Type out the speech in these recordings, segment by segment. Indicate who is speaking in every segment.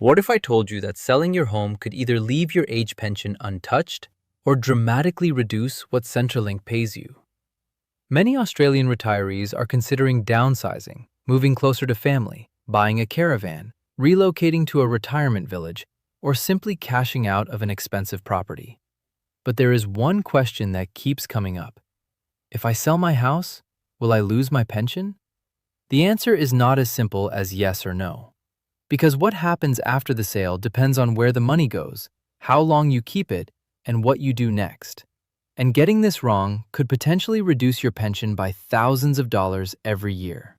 Speaker 1: What if I told you that selling your home could either leave your age pension untouched or dramatically reduce what Centrelink pays you? Many Australian retirees are considering downsizing, moving closer to family, buying a caravan, relocating to a retirement village, or simply cashing out of an expensive property. But there is one question that keeps coming up. If I sell my house, will I lose my pension? The answer is not as simple as yes or no. Because what happens after the sale depends on where the money goes, how long you keep it, and what you do next. And getting this wrong could potentially reduce your pension by thousands of dollars every year.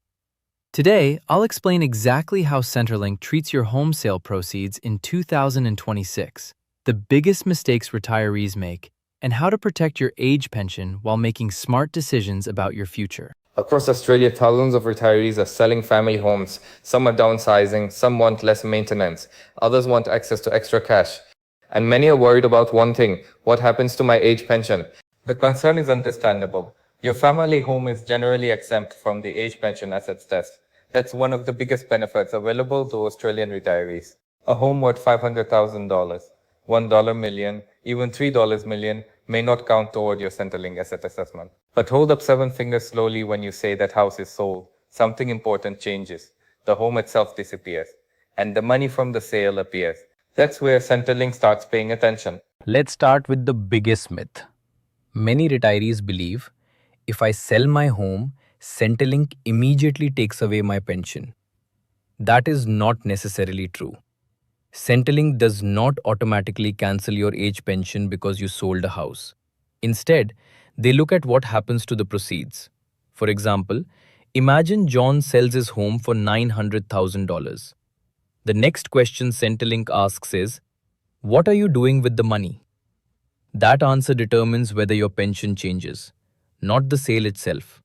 Speaker 1: Today, I'll explain exactly how Centrelink treats your home sale proceeds in 2026, the biggest mistakes retirees make, and how to protect your age pension while making smart decisions about your future.
Speaker 2: Across Australia, thousands of retirees are selling family homes. Some are downsizing, some want less maintenance, others want access to extra cash. And many are worried about one thing: what happens to my age pension? The concern is understandable. Your family home is generally exempt from the age pension assets test. That's one of the biggest benefits available to Australian retirees. A home worth $500,000, $1 million, even $3 million may not count toward your Centrelink asset assessment. But hold up 7 fingers slowly when you say that house is sold. Something important changes. The home itself disappears, and the money from the sale appears. That's where Centrelink starts paying attention.
Speaker 1: Let's start with the biggest myth. Many retirees believe if I sell my home, Centrelink immediately takes away my pension. That is not necessarily true. Centrelink does not automatically cancel your age pension because you sold a house. Instead, they look at what happens to the proceeds. For example, imagine John sells his home for $900,000. The next question Centrelink asks is, what are you doing with the money? That answer determines whether your pension changes, not the sale itself.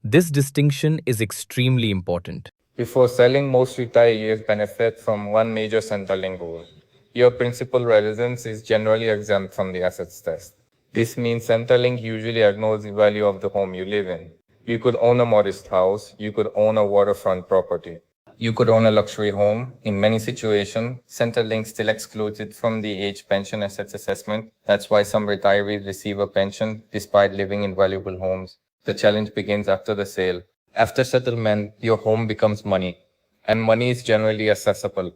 Speaker 1: This distinction is extremely important.
Speaker 2: Before selling, most retirees benefit from one major Centrelink rule. Your principal residence is generally exempt from the assets test. This means Centrelink usually ignores the value of the home you live in. You could own a modest house, you could own a waterfront property, you could own a luxury home. In many situations, Centrelink still excludes it from the age pension assets assessment. That's why some retirees receive a pension despite living in valuable homes. The challenge begins after the sale. After settlement, your home becomes money, and money is generally accessible.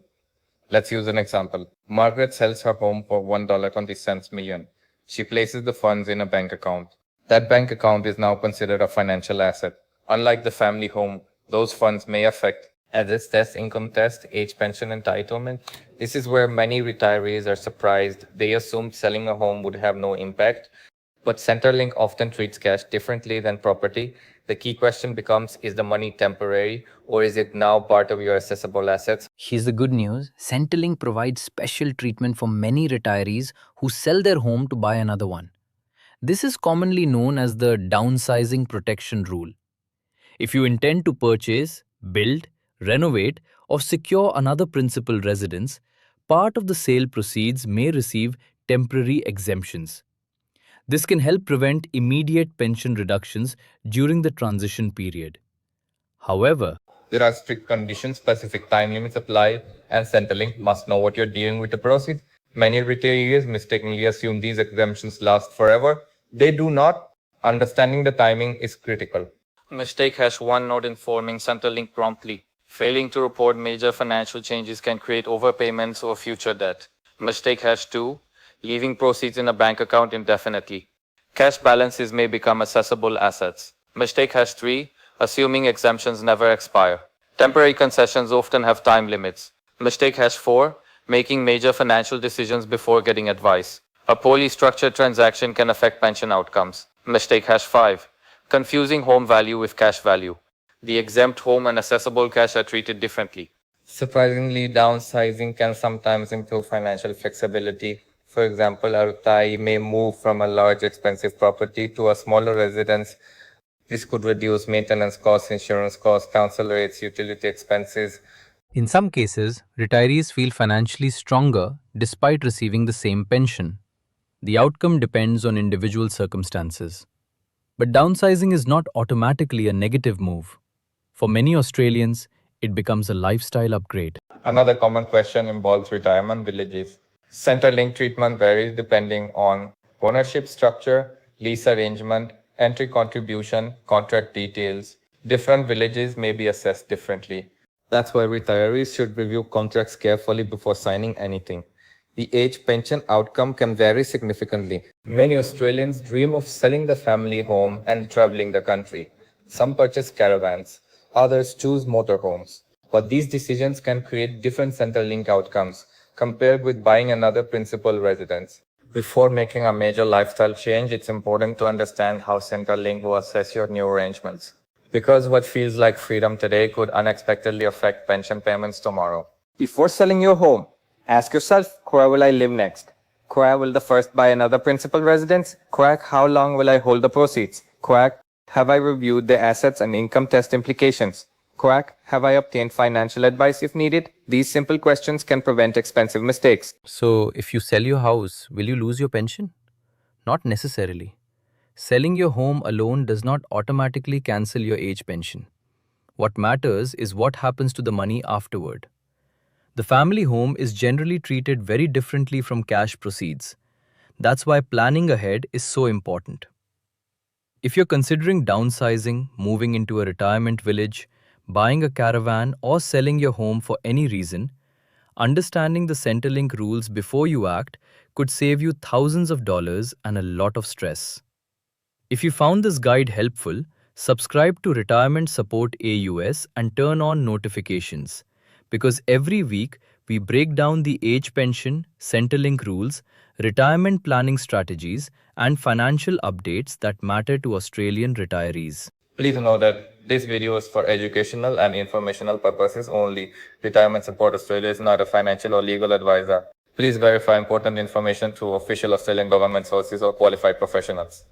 Speaker 2: Let's use an example. Margaret sells her home for $1.20 million. She places the funds in a bank account. That bank account is now considered a financial asset. Unlike the family home, those funds may affect assets test, income test, age pension entitlement. This is where many retirees are surprised. They assumed selling a home would have no impact, but Centrelink often treats cash differently than property. The key question becomes, is the money temporary or is it now part of your assessable assets?
Speaker 1: Here's the good news. Centrelink provides special treatment for many retirees who sell their home to buy another one. This is commonly known as the downsizing protection rule. If you intend to purchase, build, renovate, or secure another principal residence, part of the sale proceeds may receive temporary exemptions. This can help prevent immediate pension reductions during the transition period. However,
Speaker 2: There are strict conditions, specific time limits apply, and Centrelink must know what you're dealing with the proceeds. Many retirees mistakenly assume these exemptions last forever. They do not. Understanding the timing is critical. Mistake #1 not informing Centrelink promptly. Failing to report major financial changes can create overpayments or future debt. Mistake #2 leaving proceeds in a bank account indefinitely. Cash balances may become assessable assets. Mistake #3 assuming exemptions never expire. Temporary concessions often have time limits. Mistake #4 making major financial decisions before getting advice. A poorly structured transaction can affect pension outcomes. Mistake #5 confusing home value with cash value. The exempt home and accessible cash are treated differently. Surprisingly, downsizing can sometimes improve financial flexibility. For example, a retiree may move from a large expensive property to a smaller residence. This could reduce maintenance costs, insurance costs, council rates, utility expenses.
Speaker 1: in some cases, retirees feel financially stronger despite receiving the same pension. The outcome depends on individual circumstances. But downsizing is not automatically a negative move. For many Australians, it becomes a lifestyle upgrade.
Speaker 2: Another common question involves retirement villages. Centrelink treatment varies depending on ownership structure, lease arrangement, entry contribution, contract details. Different villages may be assessed differently. That's why retirees should review contracts carefully before signing anything. The age pension outcome can vary significantly. Many Australians dream of selling the family home and traveling the country. Some purchase caravans, others choose motorhomes. But these decisions can create different Centrelink outcomes compared with buying another principal residence. Before making a major lifestyle change, it's important to understand how Centrelink will assess your new arrangements. Because what feels like freedom today could unexpectedly affect pension payments tomorrow. Before selling your home, ask yourself, where will I live next? Quack, will the first buy another principal residence? Quack, how long will I hold the proceeds? Quack, have I reviewed the assets and income test implications? Quack, have I obtained financial advice if needed? These simple questions can prevent expensive mistakes.
Speaker 1: So, if you sell your house, will you lose your pension? Not necessarily. Selling your home alone does not automatically cancel your age pension. What matters is what happens to the money afterward. The family home is generally treated very differently from cash proceeds. That's why planning ahead is so important. If you're considering downsizing, moving into a retirement village, buying a caravan, or selling your home for any reason, understanding the Centrelink rules before you act could save you thousands of dollars and a lot of stress. If you found this guide helpful, subscribe to Retirement Support AUS and turn on notifications, because every week we break down the age pension, Centrelink rules, retirement planning strategies, and financial updates that matter to Australian retirees.
Speaker 2: Please know that this video is for educational and informational purposes only. Retirement Support Australia is not a financial or legal advisor. Please verify important information through official Australian government sources or qualified professionals.